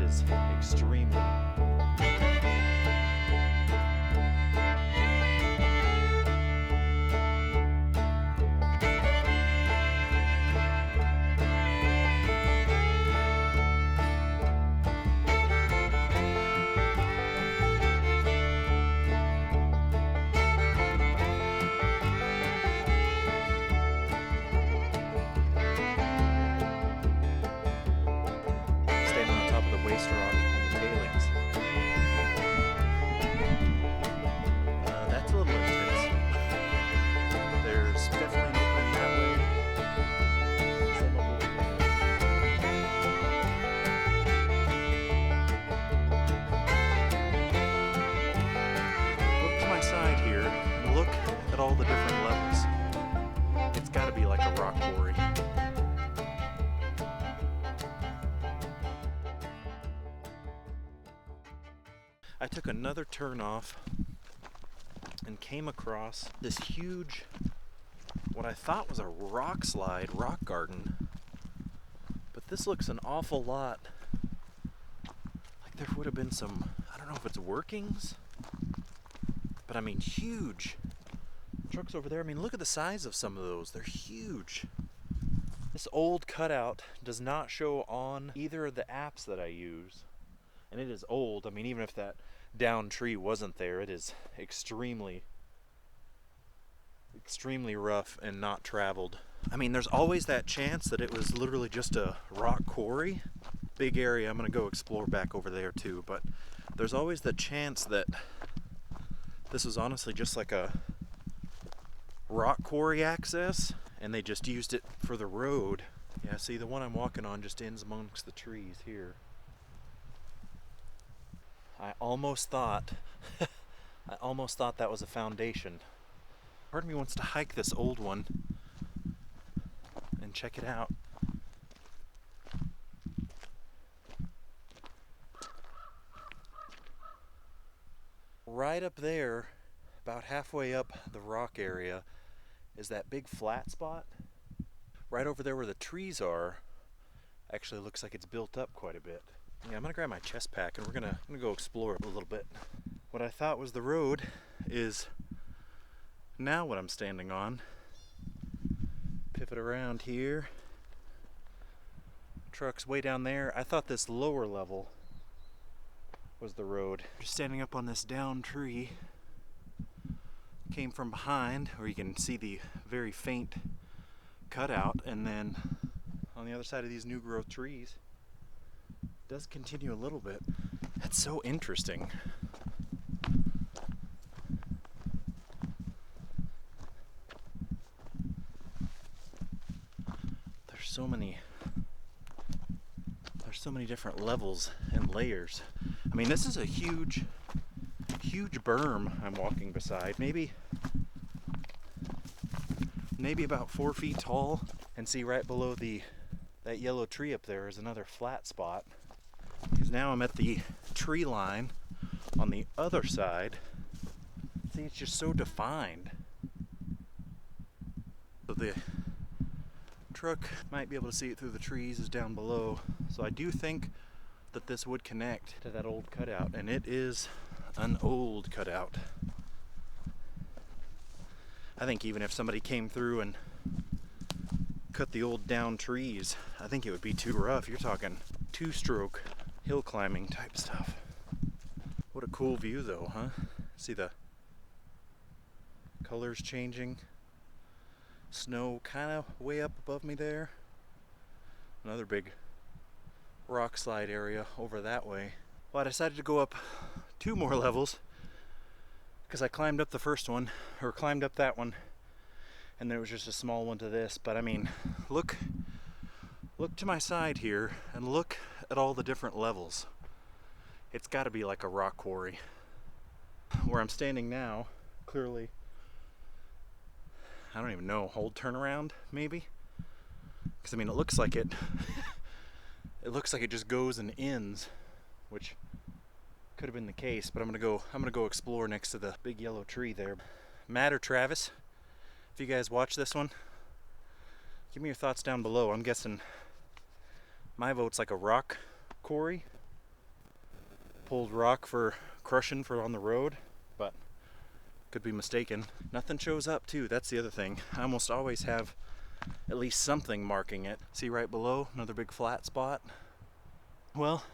is extremely. Waste rock and the tailings. That's a little intense. There's definitely an opening that way. Some over there. Look to my side here and look at all the different levels. It's got to be like a rock quarry. I took another turn off and came across this huge, what I thought was a rock slide, rock garden. But this looks an awful lot like there would have been some, I don't know if it's workings, but I mean huge. Trucks over there, I mean look at the size of some of those, they're huge. This old cutout does not show on either of the apps that I use. And it is old. I mean, even if that down tree wasn't there, it is extremely rough and not traveled. I mean, there's always that chance that it was literally just a rock quarry. Big area, I'm gonna go explore back over there too, but there's always the chance that this was honestly just like a rock quarry access and they just used it for the road. Yeah, see, the one I'm walking on just ends amongst the trees here. I almost thought that was a foundation. Part of me wants to hike this old one and check it out. Right up there, about halfway up the rock area, is that big flat spot. Right over there where the trees are, actually looks like it's built up quite a bit. Yeah, I'm gonna grab my chest pack and I'm gonna go explore a little bit. What I thought was the road is now what I'm standing on. Pivot around here. Truck's way down there. I thought this lower level was the road. Just standing up on this down tree. Came from behind, where you can see the very faint cutout, and then on the other side of these new growth trees does continue a little bit. That's so interesting. There's so many different levels and layers. I mean, this is a huge berm I'm walking beside, maybe about 4 feet tall. And see, right below that yellow tree up there is another flat spot. Because now I'm at the tree line on the other side. See, it's just so defined. So the truck might be able to see it through the trees is down below. So I do think that this would connect to that old cutout, and it is an old cutout. I think even if somebody came through and cut the old down trees, I think it would be too rough. You're talking 2-stroke hill climbing type stuff. What a cool view though, huh? See the colors changing. Snow kind of way up above me there. Another big rock slide area over that way. Well, I decided to go up 2 more levels because I climbed up the first one, or climbed up that one, and there was just a small one to this. But I mean, look to my side here and look at all the different levels. It's got to be like a rock quarry. Where I'm standing now, clearly, I don't even know, old turnaround maybe? Because I mean, it looks like it just goes and ends, which could have been the case. But I'm gonna go explore next to the big yellow tree there. Matt or Travis, if you guys watch this one, give me your thoughts down below. I'm guessing my vote's like a rock quarry. pulled rock for crushing for on the road, but could be mistaken. Nothing shows up too, that's the other thing. I almost always have at least something marking it. See right below, another big flat spot. Well,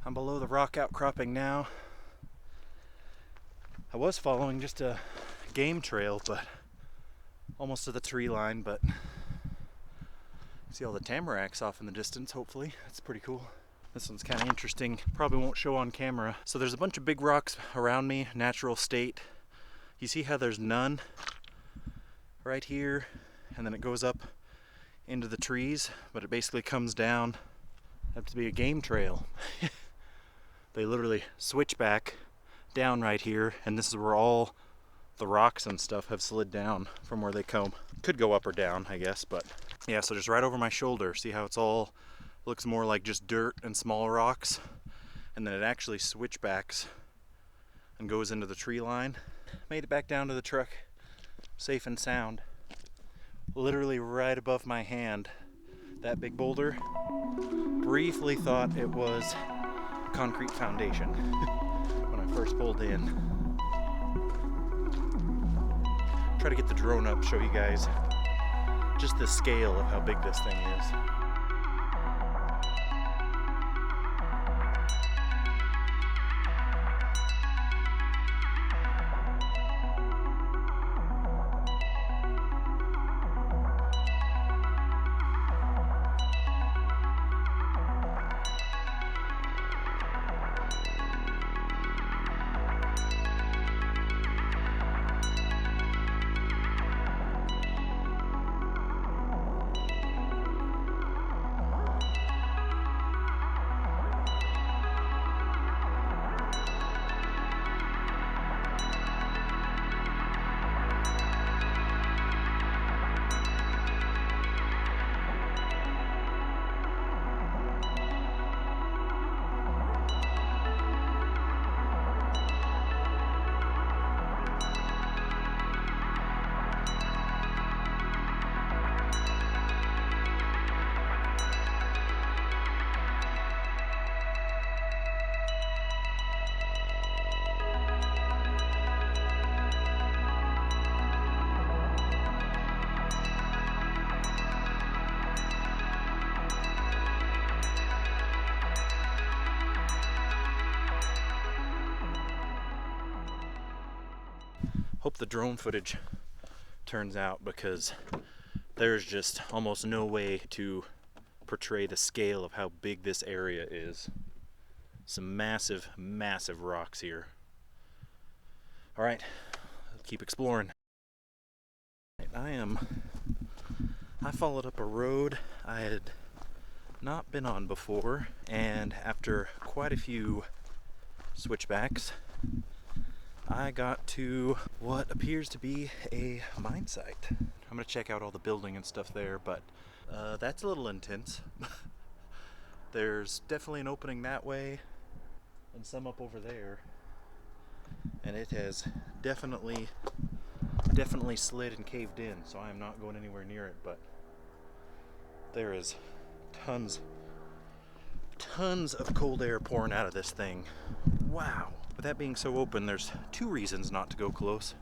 I'm below the rock outcropping now. I was following just a game trail, but almost to the tree line, but see all the tamaracks off in the distance, hopefully. That's pretty cool. This one's kind of interesting. Probably won't show on camera. So there's a bunch of big rocks around me, natural state. You see how there's none right here, and then it goes up into the trees, but it basically comes down. Have to be a game trail. They literally switch back down right here, and this is where all the rocks and stuff have slid down from where they come. Could go up or down, I guess, but yeah, so just right over my shoulder. See how it's all looks more like just dirt and small rocks, and then it actually switchbacks and goes into the tree line. Made it back down to the truck safe and sound. Literally right above my hand, that big boulder. Briefly thought it was concrete foundation when I first pulled in. Try to get the drone up, show you guys just the scale of how big this thing is. Hope the drone footage turns out, because there's just almost no way to portray the scale of how big this area is. Some massive, massive rocks here. All right, let's keep exploring. I followed up a road I had not been on before, and after quite a few switchbacks, I got to what appears to be a mine site. I'm gonna check out all the building and stuff there, but that's a little intense. There's definitely an opening that way and some up over there, and it has definitely slid and caved in, so I am not going anywhere near it. But there is tons of cold air pouring out of this thing. Wow. With that being so open, there's two reasons not to go close.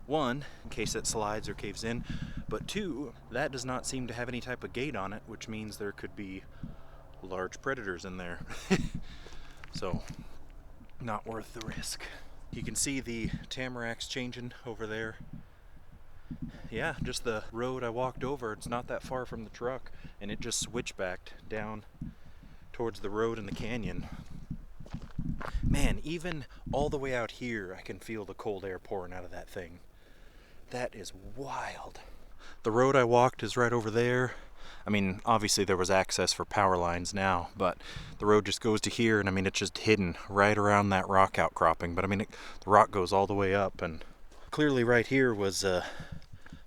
One, in case it slides or caves in, but two, that does not seem to have any type of gate on it, which means there could be large predators in there. So, not worth the risk. You can see the tamaracks changing over there. Yeah, just the road I walked over, it's not that far from the truck, and it just switchbacked down towards the road in the canyon. Man, even all the way out here, I can feel the cold air pouring out of that thing. That is wild. The road I walked is right over there. I mean, obviously there was access for power lines now, but the road just goes to here, and I mean, it's just hidden right around that rock outcropping. But I mean, the rock goes all the way up, and clearly right here was a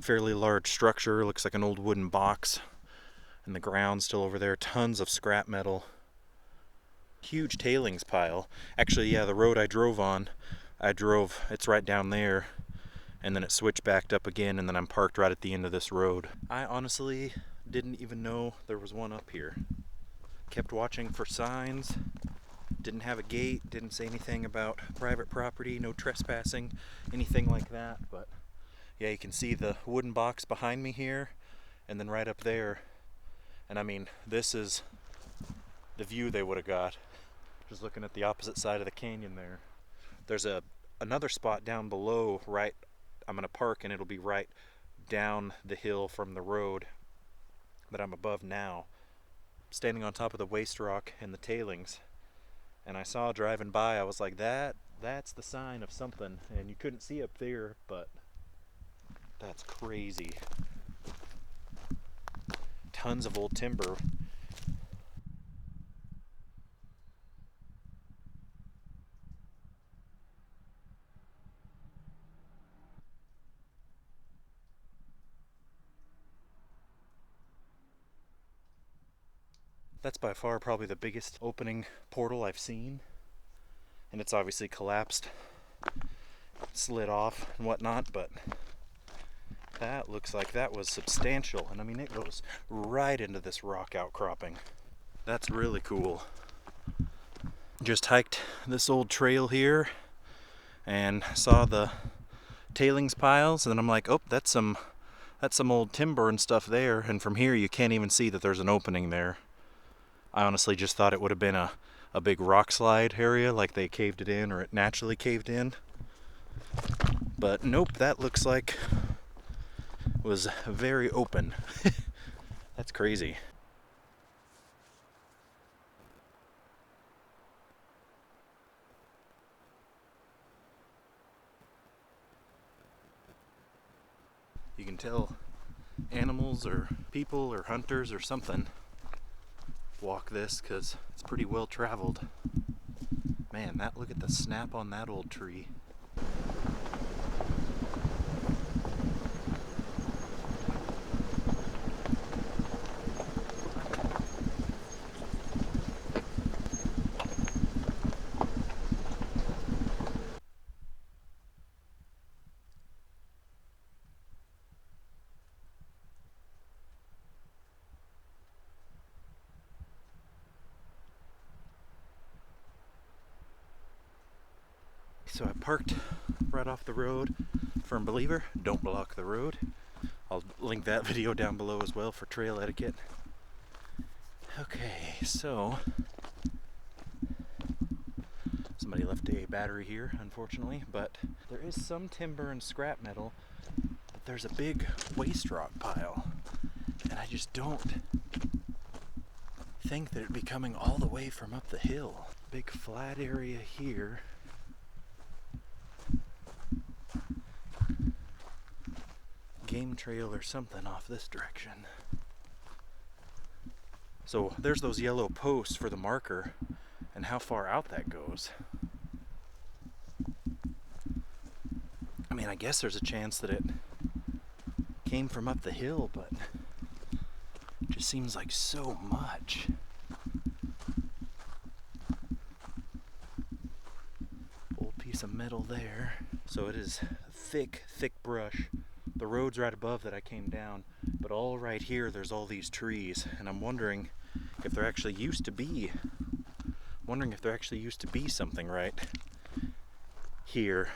fairly large structure. Looks like an old wooden box, and the ground still over there. Tons of scrap metal. Huge tailings pile. Actually, yeah, the road I drove on, it's right down there, and then it switched backed up again, and then I'm parked right at the end of this road. I honestly didn't even know there was one up here. Kept watching for signs, Didn't have a gate, didn't say anything about private property, no trespassing, anything like that. But yeah, you can see the wooden box behind me here, and then right up there. And I mean, this is the view they would have got, just looking at the opposite side of the canyon there. There's another spot down below, right, I'm gonna park and it'll be right down the hill from the road that I'm above now, standing on top of the waste rock and the tailings. And I saw driving by, I was like, that's the sign of something. And you couldn't see up there, but that's crazy. Tons of old timber. That's by far probably the biggest opening portal I've seen. And it's obviously collapsed, slid off and whatnot, but that looks like that was substantial. And I mean, it goes right into this rock outcropping. That's really cool. Just hiked this old trail here and saw the tailings piles, and then I'm like, oh, that's some old timber and stuff there. And from here you can't even see that there's an opening there. I honestly just thought it would have been a big rock slide area, like they caved it in or it naturally caved in. But nope, that looks like was very open. That's crazy. You can tell animals or people or hunters or something walk this because it's pretty well traveled. Man, look at the snap on that old tree. So I parked right off the road. Firm believer, don't block the road. I'll link that video down below as well for trail etiquette. Okay, so somebody left a battery here, unfortunately, but there is some timber and scrap metal, but there's a big waste rock pile, and I just don't think that it'd be coming all the way from up the hill. Big flat area here. Game trail or something off this direction. So there's those yellow posts for the marker and how far out that goes. I mean, I guess there's a chance that it came from up the hill, but it just seems like so much. Old piece of metal there. So it is thick, thick brush. The road's right above that I came down, but all right here there's all these trees, and I'm wondering if there actually used to be something right here,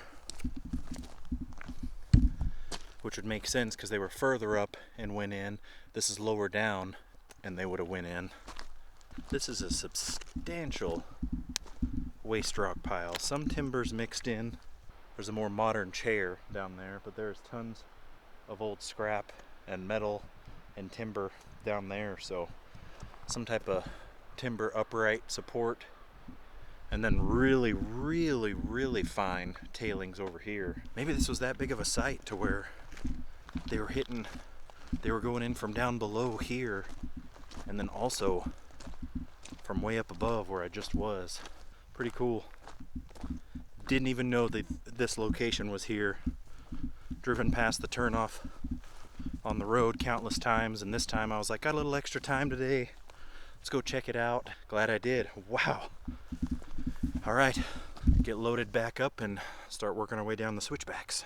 which would make sense because they were further up and went in. This is lower down and they would have went in. This is a substantial waste rock pile. Some timber's mixed in. There's a more modern chair down there, but there's tons of old scrap and metal and timber down there, so some type of timber upright support, and then really, really, really fine tailings over here. Maybe this was that big of a site to where they were going in from down below here, and then also from way up above where I just was. Pretty cool. Didn't even know that this location was here. Driven past the turnoff on the road countless times, and this time I was like, got a little extra time today. Let's go check it out. Glad I did. Wow. All right, get loaded back up and start working our way down the switchbacks.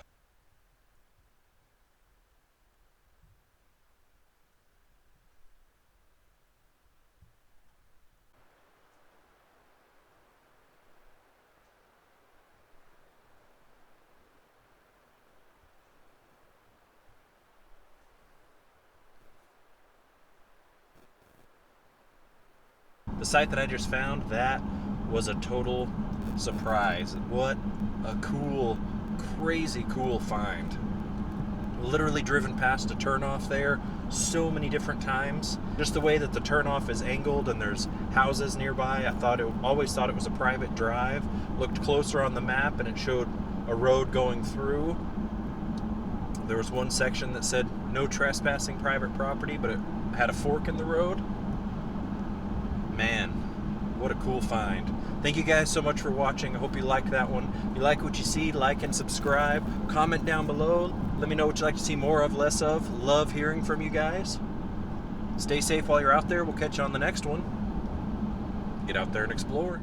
the site that I just found, that was a total surprise. What a cool, crazy cool find. Literally driven past a turnoff there so many different times. Just the way that the turnoff is angled and there's houses nearby, always thought it was a private drive. Looked closer on the map and it showed a road going through. There was one section that said no trespassing private property, but it had a fork in the road. Man, what a cool find. Thank you guys so much for watching. I hope you liked that one. If you like what you see, like and subscribe. Comment down below. Let me know what you'd like to see more of, less of. Love hearing from you guys. Stay safe while you're out there. We'll catch you on the next one. Get out there and explore.